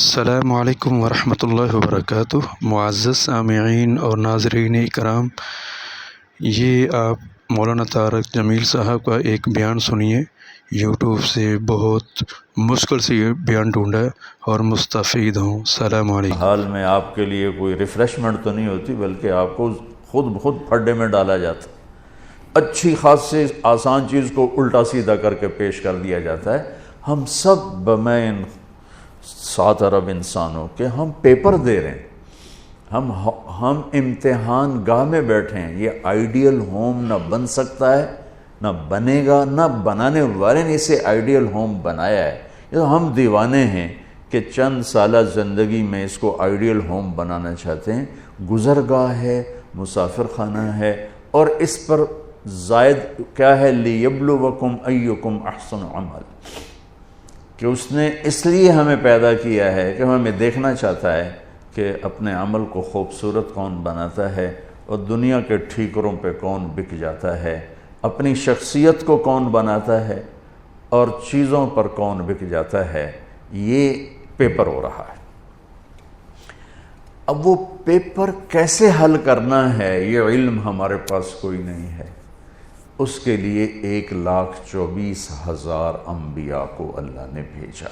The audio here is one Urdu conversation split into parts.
السلام علیکم ورحمۃ اللہ وبرکاتہ۔ معزز سامعین اور ناظرین اکرام، یہ آپ مولانا طارق جمیل صاحب کا ایک بیان سنیے۔ یوٹیوب سے بہت مشکل سے یہ بیان ڈھونڈا اور مستفید ہوں۔ السلام علیکم۔ حال میں آپ کے لیے کوئی ریفریشمنٹ تو نہیں ہوتی، بلکہ آپ کو خود بخود پھڈے میں ڈالا جاتا ہے۔ اچھی خاصی آسان چیز کو الٹا سیدھا کر کے پیش کر دیا جاتا ہے۔ ہم سب بمین 7 ارب انسانوں کے ہم پیپر دے رہے ہیں، ہم امتحان گاہ میں بیٹھے ہیں۔ یہ آئیڈیل ہوم نہ بن سکتا ہے، نہ بنے گا، نہ بنانے والے نے اسے آئیڈیل ہوم بنایا ہے۔ یہ تو ہم دیوانے ہیں کہ چند سالہ زندگی میں اس کو آئیڈیل ہوم بنانا چاہتے ہیں۔ گزرگاہ ہے، مسافر خانہ ہے، اور اس پر زائد کیا ہے، لِيَبْلُوَكُمْ أَيُّكُمْ أَحْسَنُ عَمَلًا، کہ اس نے اس لیے ہمیں پیدا کیا ہے کہ ہمیں دیکھنا چاہتا ہے کہ اپنے عمل کو خوبصورت کون بناتا ہے اور دنیا کے ٹھیکروں پہ کون بک جاتا ہے، اپنی شخصیت کو کون بناتا ہے اور چیزوں پر کون بک جاتا ہے۔ یہ پیپر ہو رہا ہے۔ اب وہ پیپر کیسے حل کرنا ہے، یہ علم ہمارے پاس کوئی نہیں ہے۔ اس کے لیے 1,24,000 انبیاء کو اللہ نے بھیجا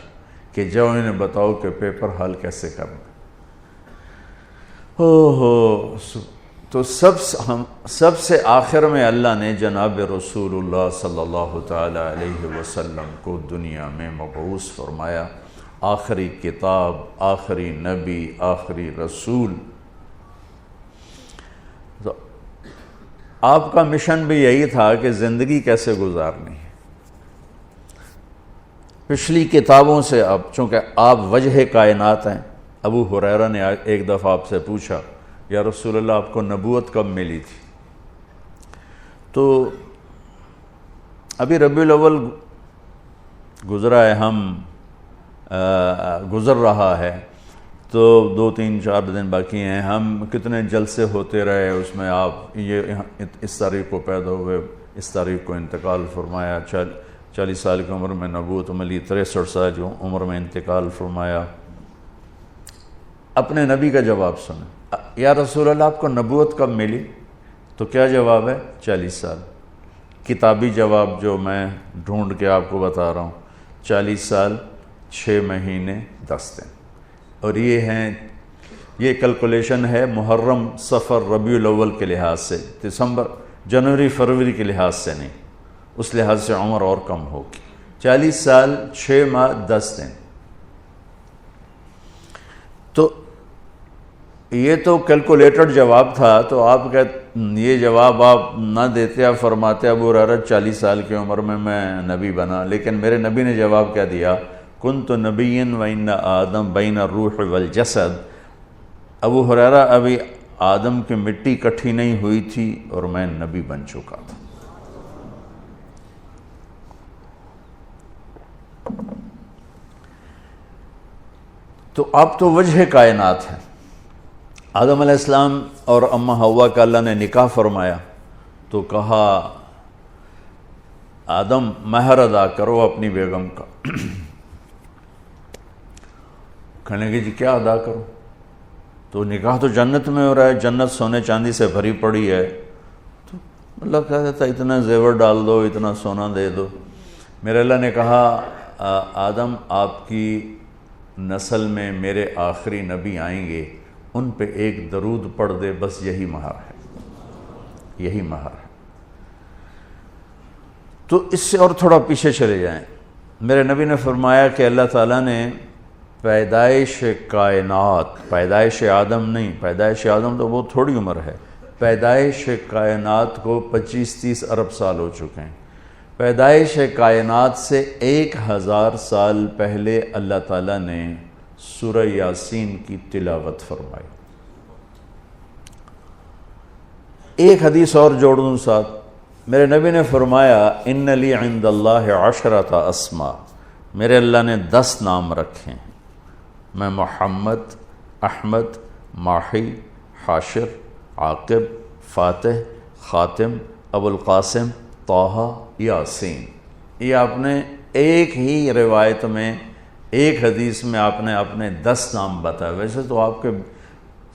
کہ جاؤ انہیں بتاؤ کہ پیپر حل کیسے کرنا۔ تو سب سے آخر میں اللہ نے جناب رسول اللہ صلی اللہ تعالی علیہ وسلم کو دنیا میں مبعوث فرمایا، آخری کتاب، آخری نبی، آخری رسول۔ تو آپ کا مشن بھی یہی تھا کہ زندگی کیسے گزارنی ہے۔ پچھلی کتابوں سے اب چونکہ آپ وجہ کائنات ہیں، ابو ہریرہ نے ایک دفعہ آپ سے پوچھا، یا رسول اللہ آپ کو نبوت کب ملی تھی؟ تو ابھی ربیع الاول گزرا ہے، گزر رہا ہے، تو 2 3 4 دن باقی ہیں۔ ہم کتنے جلسے ہوتے رہے، اس میں آپ یہ اس تاریخ کو پیدا ہوئے، اس تاریخ کو انتقال فرمایا، 40 سال کی عمر میں نبوت ملی، 63 سال کی عمر میں انتقال فرمایا۔ اپنے نبی کا جواب سنیں، یا رسول اللہ آپ کو نبوت کب ملی؟ تو کیا جواب ہے؟ 40 سال۔ کتابی جواب جو میں ڈھونڈ کے آپ کو بتا رہا ہوں، 40 سال 6 مہینے 10 دن۔ اور یہ کیلکولیشن ہے محرم، صفر، ربیع الاول کے لحاظ سے، دسمبر، جنوری، فروری کے لحاظ سے نہیں، اس لحاظ سے عمر اور کم ہوگی۔ 40 سال 6 ماہ 10 دن۔ تو یہ تو کیلکولیٹڈ جواب تھا، تو آپ یہ جواب آپ نہ دیتے، آپ فرماتے ابو ہریرہ 40 سال کی عمر میں نبی بنا، لیکن میرے نبی نے جواب کیا دیا؟ کنت نبیا وان آدم بین الروح والجسد۔ ابو ہریرہ ابھی آدم کی مٹی کٹھی نہیں ہوئی تھی اور میں نبی بن چکا تھا۔ تو آپ تو وجہ کائنات ہیں۔ آدم علیہ السلام اور اماں حوا کا اللہ نے نکاح فرمایا، تو کہا آدم مہر ادا کرو اپنی بیگم کا۔ کہنے لگے جی کیا ادا کرو؟ تو نکاح تو جنت میں ہو رہا ہے، جنت سونے چاندی سے بھری پڑی ہے، تو اللہ کہتا تھا اتنا زیور ڈال دو، اتنا سونا دے دو۔ میرے اللہ نے کہا آدم آپ کی نسل میں میرے آخری نبی آئیں گے، ان پہ ایک درود پڑھ دے، بس یہی مہر ہے، یہی مہر ہے۔ تو اس سے اور تھوڑا پیچھے چلے جائیں۔ میرے نبی نے فرمایا کہ اللہ تعالیٰ نے پیدائش کائنات، پیدائش آدم نہیں، پیدائش آدم تو بہت تھوڑی عمر ہے، پیدائش کائنات کو 25-30 ارب سال ہو چکے ہیں۔ پیدائش کائنات سے 1000 سال پہلے اللہ تعالیٰ نے سورہ یاسین کی تلاوت فرمائی۔ ایک حدیث اور جوڑ دوں ساتھ، میرے نبی نے فرمایا ان لی عند اللہ 10 اسماء، میرے اللہ نے 10 نام رکھے ہیں، میں محمد، احمد، ماحی، حاشر، عاقب، فاتح، خاتم، ابو القاسم، طٰہٰ، یاسین۔ یہ آپ نے ایک ہی روایت میں ایک حدیث میں آپ نے اپنے 10 نام بتائے، ویسے تو آپ کے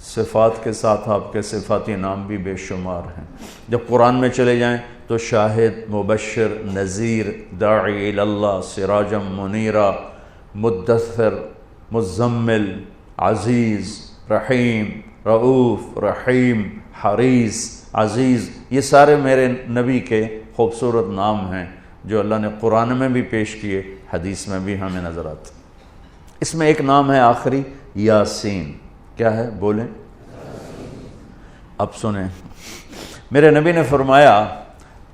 صفات کے ساتھ آپ کے صفاتی نام بھی بے شمار ہیں۔ جب قرآن میں چلے جائیں تو شاہد، مبشر، نذیر، داعی اللہ، سراجا منیرا، مدثر، مزمل، عزیز، رحیم، رؤوف، رحیم، حریص، عزیز، یہ سارے میرے نبی کے خوبصورت نام ہیں جو اللہ نے قرآن میں بھی پیش کیے، حدیث میں بھی ہمیں نظر آتے۔ اس میں ایک نام ہے آخری، یاسین۔ کیا ہے؟ بولیں۔ اب سنیں، میرے نبی نے فرمایا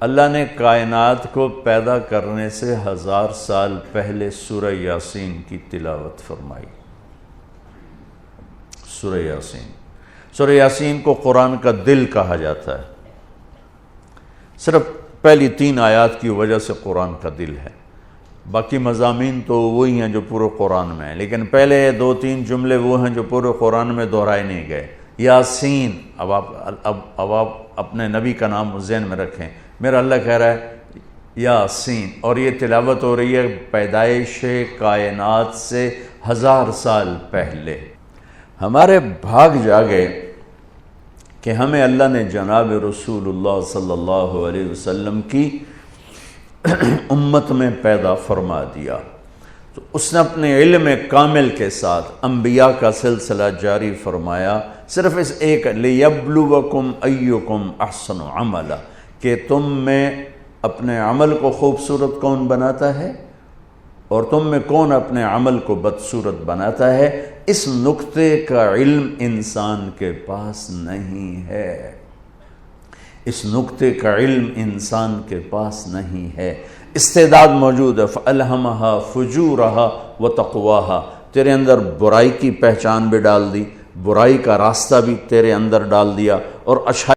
اللہ نے کائنات کو پیدا کرنے سے 1000 سال پہلے سورہ یاسین کی تلاوت فرمائی۔ سورہ یاسین، سورہ یاسین کو قرآن کا دل کہا جاتا ہے، صرف پہلی 3 آیات کی وجہ سے قرآن کا دل ہے، باقی مضامین تو وہی ہیں جو پورے قرآن میں ہیں، لیکن پہلے 2-3 جملے وہ ہیں جو پورے قرآن میں دہرائے نہیں گئے۔ یاسین، اب آپ اپنے نبی کا نام ذہن میں رکھیں، میرا اللہ کہہ رہا ہے یاسین، اور یہ تلاوت ہو رہی ہے پیدائش کائنات سے 1000 سال پہلے۔ ہمارے بھاگ جاگے کہ ہمیں اللہ نے جناب رسول اللہ صلی اللہ علیہ وسلم کی امت میں پیدا فرما دیا، تو اس نے اپنے علم کامل کے ساتھ انبیاء کا سلسلہ جاری فرمایا، صرف اس ایک لِيَبْلُوَكُمْ أَيُّكُمْ أَحْسَنُ عَمَلًا، کہ تم میں اپنے عمل کو خوبصورت کون بناتا ہے اور تم میں کون اپنے عمل کو بدصورت بناتا ہے۔ اس نقطے کا علم انسان کے پاس نہیں ہے، اس نقطے کا علم انسان کے پاس نہیں ہے۔ استعداد موجود ہے، فَأَلْهَمَهَا فُجُورَهَا وَتَقْوَاهَا، تیرے اندر برائی کی پہچان بھی ڈال دی، برائی کا راستہ بھی تیرے اندر ڈال دیا، اور اچھائی